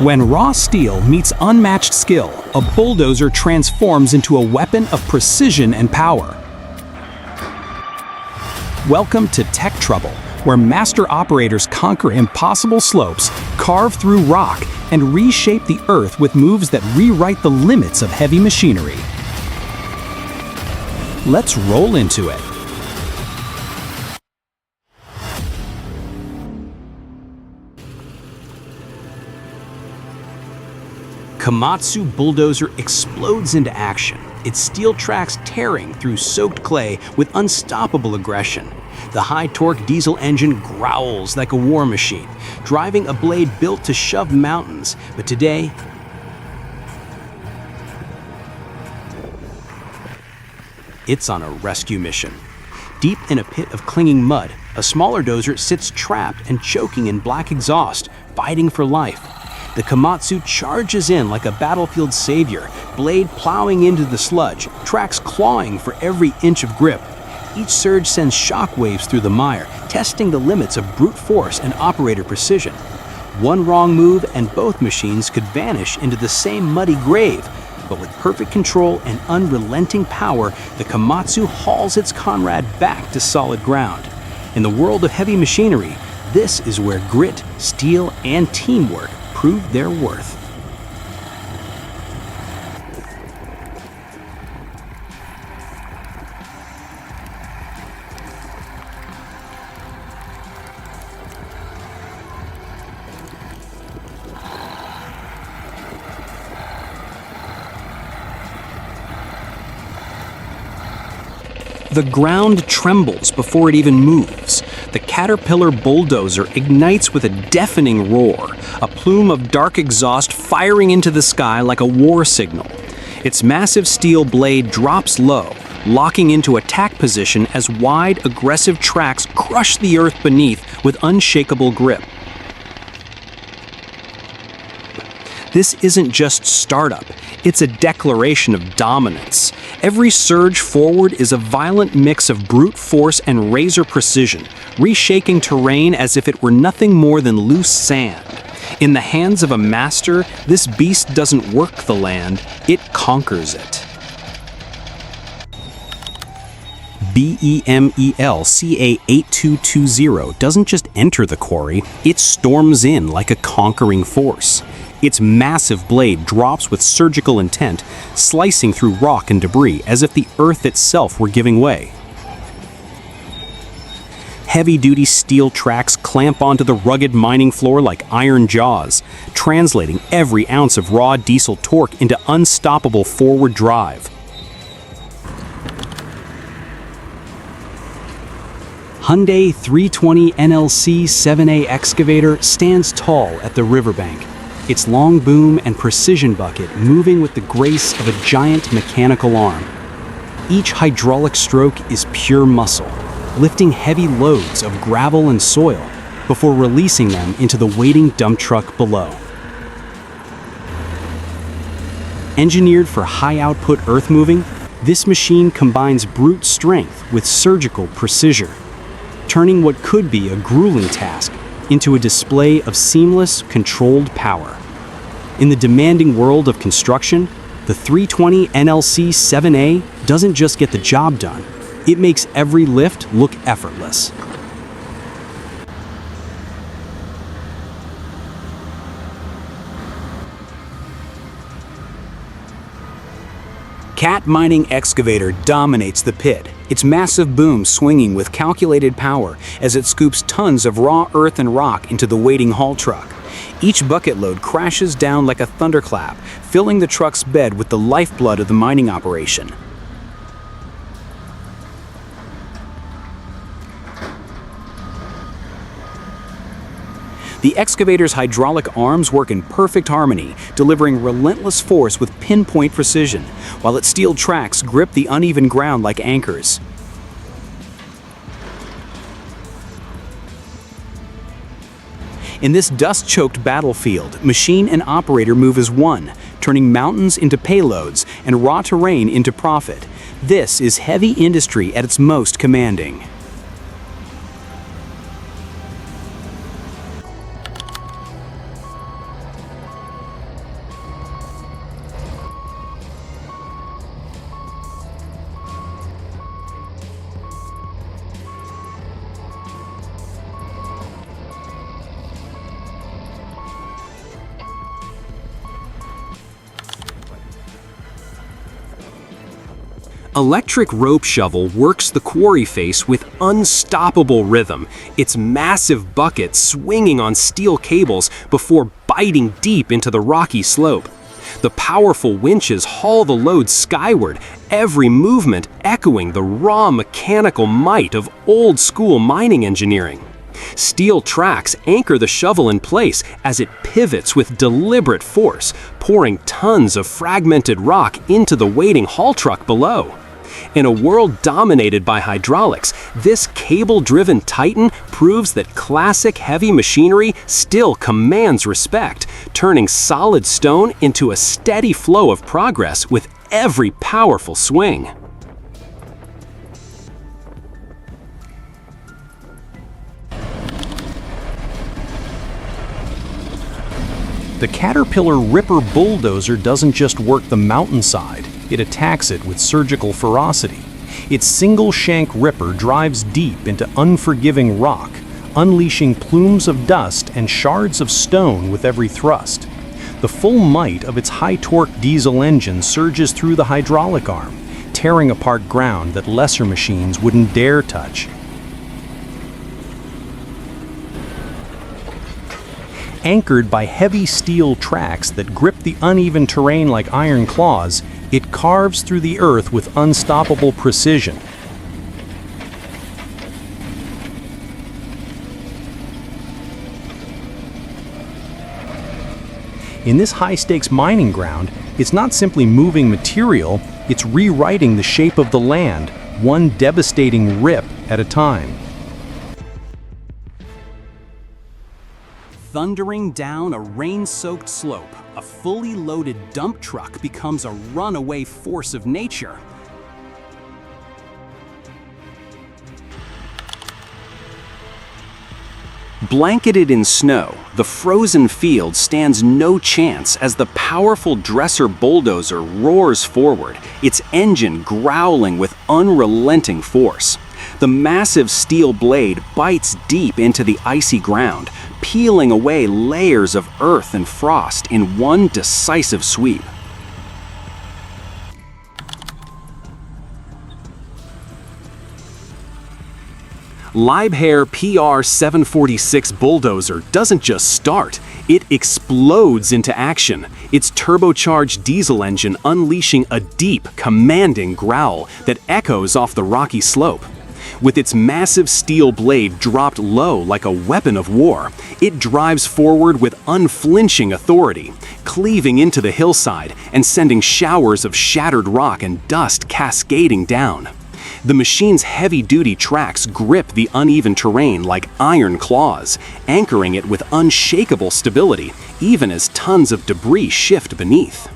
When raw steel meets unmatched skill, a bulldozer transforms into a weapon of precision and power. Welcome to Tech Trouble, where master operators conquer impossible slopes, carve through rock, and reshape the earth with moves that rewrite the limits of heavy machinery. Let's roll into it. Komatsu Bulldozer explodes into action, its steel tracks tearing through soaked clay with unstoppable aggression. The high-torque diesel engine growls like a war machine, driving a blade built to shove mountains. But today, it's on a rescue mission. Deep in a pit of clinging mud, a smaller dozer sits trapped and choking in black exhaust, fighting for life. The Komatsu charges in like a battlefield savior, blade plowing into the sludge, tracks clawing for every inch of grip. Each surge sends shockwaves through the mire, testing the limits of brute force and operator precision. One wrong move and both machines could vanish into the same muddy grave. But with perfect control and unrelenting power, the Komatsu hauls its comrade back to solid ground. In the world of heavy machinery, this is where grit, steel, and teamwork prove their worth. The ground trembles before it even moves. The Caterpillar bulldozer ignites with a deafening roar, a plume of dark exhaust firing into the sky like a war signal. Its massive steel blade drops low, locking into attack position as wide, aggressive tracks crush the earth beneath with unshakable grip. This isn't just startup, it's a declaration of dominance. Every surge forward is a violent mix of brute force and razor precision, reshaking terrain as if it were nothing more than loose sand. In the hands of a master, this beast doesn't work the land, it conquers it. BEMEL CA8220 doesn't just enter the quarry, it storms in like a conquering force. Its massive blade drops with surgical intent, slicing through rock and debris as if the earth itself were giving way. Heavy-duty steel tracks clamp onto the rugged mining floor like iron jaws, translating every ounce of raw diesel torque into unstoppable forward drive. Hyundai 320 NLC 7A excavator stands tall at the riverbank, its long boom and precision bucket moving with the grace of a giant mechanical arm. Each hydraulic stroke is pure muscle, lifting heavy loads of gravel and soil before releasing them into the waiting dump truck below. Engineered for high-output earth moving, this machine combines brute strength with surgical precision, turning what could be a grueling task into a display of seamless, controlled power. In the demanding world of construction, the 320 NLC 7A doesn't just get the job done, it makes every lift look effortless. Cat mining excavator dominates the pit, its massive boom swinging with calculated power as it scoops tons of raw earth and rock into the waiting haul truck. Each bucket load crashes down like a thunderclap, filling the truck's bed with the lifeblood of the mining operation. The excavator's hydraulic arms work in perfect harmony, delivering relentless force with pinpoint precision, while its steel tracks grip the uneven ground like anchors. In this dust-choked battlefield, machine and operator move as one, turning mountains into payloads and raw terrain into profit. This is heavy industry at its most commanding. Electric rope shovel works the quarry face with unstoppable rhythm, its massive bucket swinging on steel cables before biting deep into the rocky slope. The powerful winches haul the load skyward, every movement echoing the raw mechanical might of old-school mining engineering. Steel tracks anchor the shovel in place as it pivots with deliberate force, pouring tons of fragmented rock into the waiting haul truck below. In a world dominated by hydraulics, this cable-driven titan proves that classic heavy machinery still commands respect, turning solid stone into a steady flow of progress with every powerful swing. The Caterpillar Ripper bulldozer doesn't just work the mountainside, it attacks it with surgical ferocity. Its single-shank ripper drives deep into unforgiving rock, unleashing plumes of dust and shards of stone with every thrust. The full might of its high-torque diesel engine surges through the hydraulic arm, tearing apart ground that lesser machines wouldn't dare touch. Anchored by heavy steel tracks that grip the uneven terrain like iron claws, it carves through the earth with unstoppable precision. In this high-stakes mining ground, it's not simply moving material, it's rewriting the shape of the land, one devastating rip at a time. Thundering down a rain-soaked slope, a fully loaded dump truck becomes a runaway force of nature. Blanketed in snow, the frozen field stands no chance as the powerful dresser bulldozer roars forward, its engine growling with unrelenting force. The massive steel blade bites deep into the icy ground, peeling away layers of earth and frost in one decisive sweep. Liebherr PR-746 bulldozer doesn't just start, it explodes into action, its turbocharged diesel engine unleashing a deep, commanding growl that echoes off the rocky slope. With its massive steel blade dropped low like a weapon of war, it drives forward with unflinching authority, cleaving into the hillside and sending showers of shattered rock and dust cascading down. The machine's heavy-duty tracks grip the uneven terrain like iron claws, anchoring it with unshakable stability, even as tons of debris shift beneath.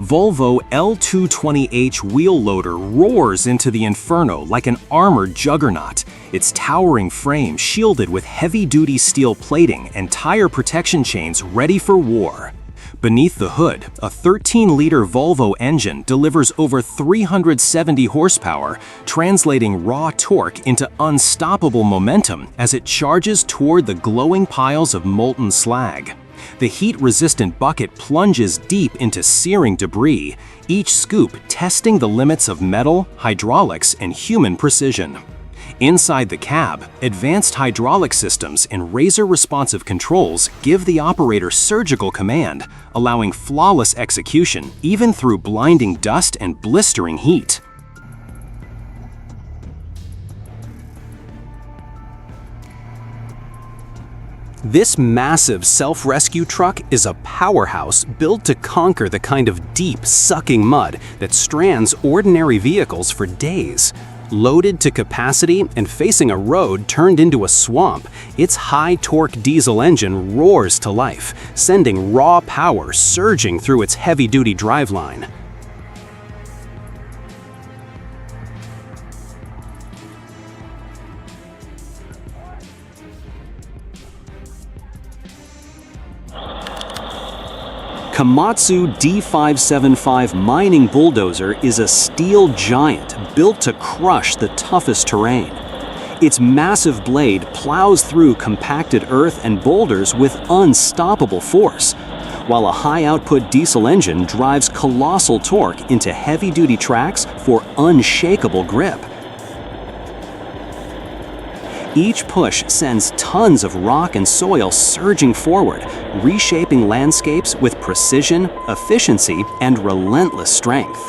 Volvo L220h wheel loader roars into the inferno like an armored juggernaut, its towering frame shielded with heavy-duty steel plating and tire protection chains ready for war. Beneath the hood, a 13-liter Volvo engine delivers over 370 horsepower, translating raw torque into unstoppable momentum as it charges toward the glowing piles of molten slag. The heat-resistant bucket plunges deep into searing debris, each scoop testing the limits of metal, hydraulics, and human precision. Inside the cab, advanced hydraulic systems and razor-responsive controls give the operator surgical command, allowing flawless execution even through blinding dust and blistering heat. This massive self-rescue truck is a powerhouse built to conquer the kind of deep, sucking mud that strands ordinary vehicles for days. Loaded to capacity and facing a road turned into a swamp, its high-torque diesel engine roars to life, sending raw power surging through its heavy-duty driveline. Komatsu D575 mining bulldozer is a steel giant built to crush the toughest terrain. Its massive blade plows through compacted earth and boulders with unstoppable force, while a high-output diesel engine drives colossal torque into heavy-duty tracks for unshakable grip. Each push sends tons of rock and soil surging forward, reshaping landscapes with precision, efficiency, and relentless strength.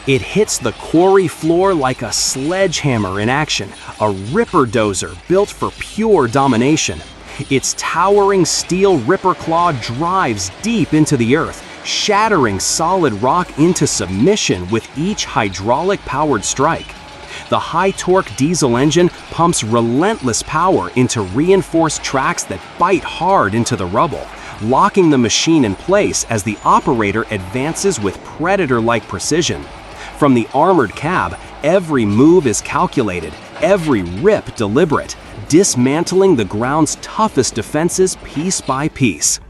It hits the quarry floor like a sledgehammer in action, a ripper dozer built for pure domination. Its towering steel ripper claw drives deep into the earth, shattering solid rock into submission with each hydraulic-powered strike. The high-torque diesel engine pumps relentless power into reinforced tracks that bite hard into the rubble, locking the machine in place as the operator advances with predator-like precision. From the armored cab, every move is calculated, every rip deliberate, dismantling the ground's toughest defenses piece by piece.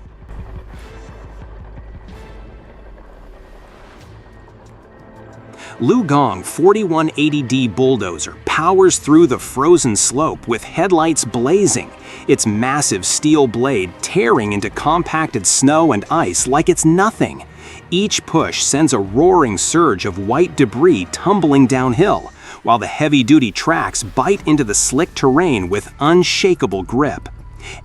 Lugong 4180D bulldozer powers through the frozen slope with headlights blazing, its massive steel blade tearing into compacted snow and ice like it's nothing. Each push sends a roaring surge of white debris tumbling downhill, while the heavy-duty tracks bite into the slick terrain with unshakable grip.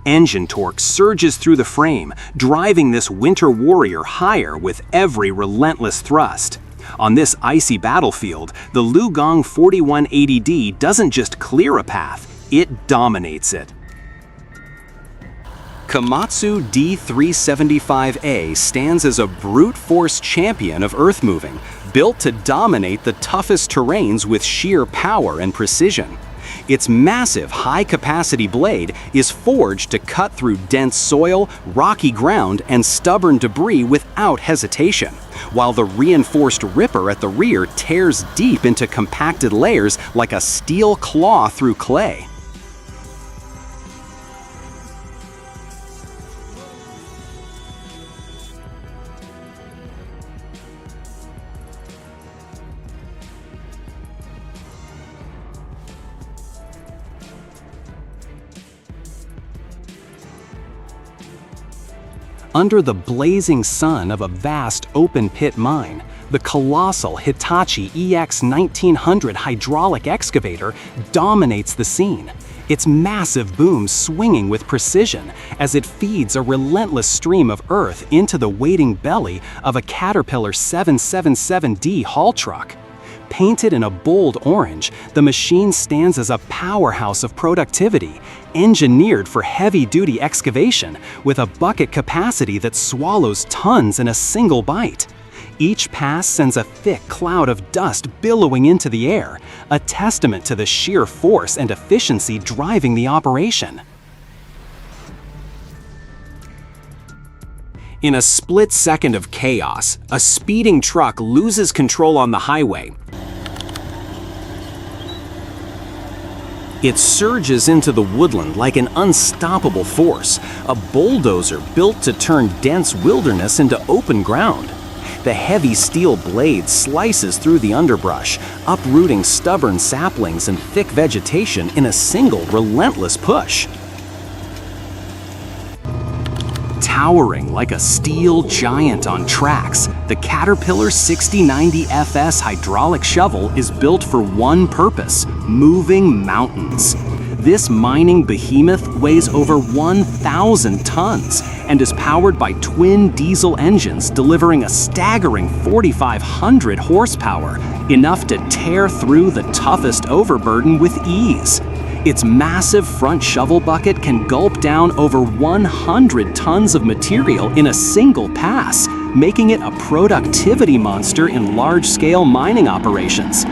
Engine torque surges through the frame, driving this winter warrior higher with every relentless thrust. On this icy battlefield, the Lugong 4180D doesn't just clear a path, it dominates it. Komatsu D375A stands as a brute force champion of earthmoving, built to dominate the toughest terrains with sheer power and precision. Its massive, high-capacity blade is forged to cut through dense soil, rocky ground, and stubborn debris without hesitation, while the reinforced ripper at the rear tears deep into compacted layers like a steel claw through clay. Under the blazing sun of a vast open-pit mine, the colossal Hitachi EX1900 hydraulic excavator dominates the scene, its massive boom swinging with precision as it feeds a relentless stream of earth into the waiting belly of a Caterpillar 777D haul truck. Painted in a bold orange, the machine stands as a powerhouse of productivity, engineered for heavy-duty excavation with a bucket capacity that swallows tons in a single bite. Each pass sends a thick cloud of dust billowing into the air, a testament to the sheer force and efficiency driving the operation. In a split second of chaos, a speeding truck loses control on the highway. It surges into the woodland like an unstoppable force, a bulldozer built to turn dense wilderness into open ground. The heavy steel blade slices through the underbrush, uprooting stubborn saplings and thick vegetation in a single relentless push. Towering like a steel giant on tracks, The Caterpillar 6090FS hydraulic shovel is built for one purpose: moving mountains. This mining behemoth weighs over 1,000 tons and is powered by twin diesel engines delivering a staggering 4,500 horsepower, enough to tear through the toughest overburden with ease. Its massive front shovel bucket can gulp down over 100 tons of material in a single pass, making it a productivity monster in large-scale mining operations.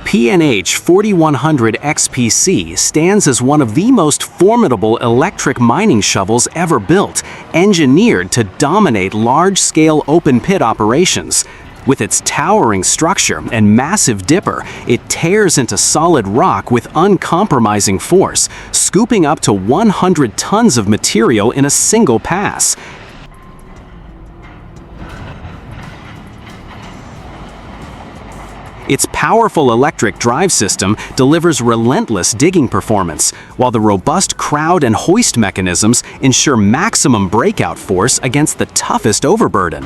P&H 4100 XPC stands as one of the most formidable electric mining shovels ever built, engineered to dominate large-scale open-pit operations. With its towering structure and massive dipper, it tears into solid rock with uncompromising force, scooping up to 100 tons of material in a single pass. Its powerful electric drive system delivers relentless digging performance, while the robust crowd and hoist mechanisms ensure maximum breakout force against the toughest overburden.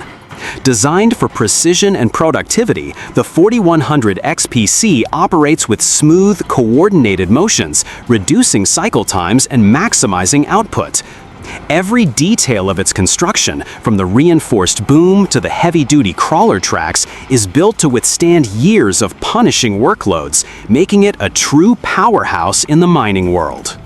Designed for precision and productivity, the 4100 XPC operates with smooth, coordinated motions, reducing cycle times and maximizing output. Every detail of its construction, from the reinforced boom to the heavy-duty crawler tracks, is built to withstand years of punishing workloads, making it a true powerhouse in the mining world.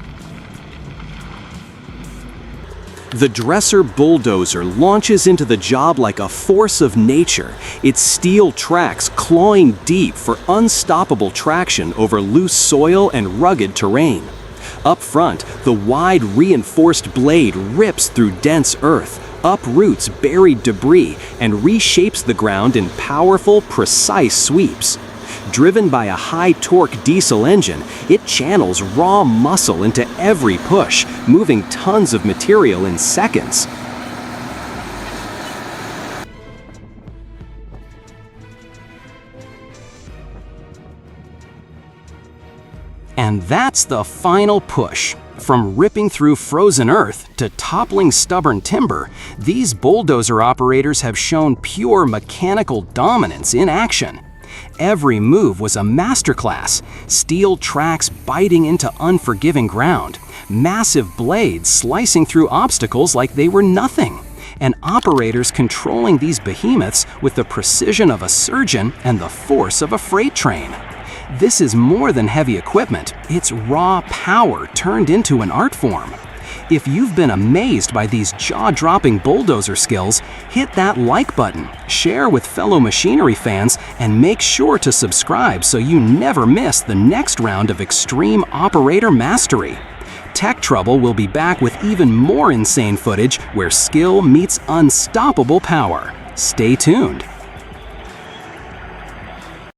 The Dresser Bulldozer launches into the job like a force of nature, its steel tracks clawing deep for unstoppable traction over loose soil and rugged terrain. Up front, the wide reinforced blade rips through dense earth, uproots buried debris, and reshapes the ground in powerful, precise sweeps. Driven by a high-torque diesel engine, it channels raw muscle into every push, moving tons of material in seconds. And that's the final push. From ripping through frozen earth to toppling stubborn timber, these bulldozer operators have shown pure mechanical dominance in action. Every move was a masterclass, steel tracks biting into unforgiving ground, massive blades slicing through obstacles like they were nothing, and operators controlling these behemoths with the precision of a surgeon and the force of a freight train. This is more than heavy equipment, it's raw power turned into an art form. If you've been amazed by these jaw-dropping bulldozer skills, hit that like button, share with fellow machinery fans, and make sure to subscribe so you never miss the next round of extreme operator mastery. Tech Trouble will be back with even more insane footage where skill meets unstoppable power. Stay tuned.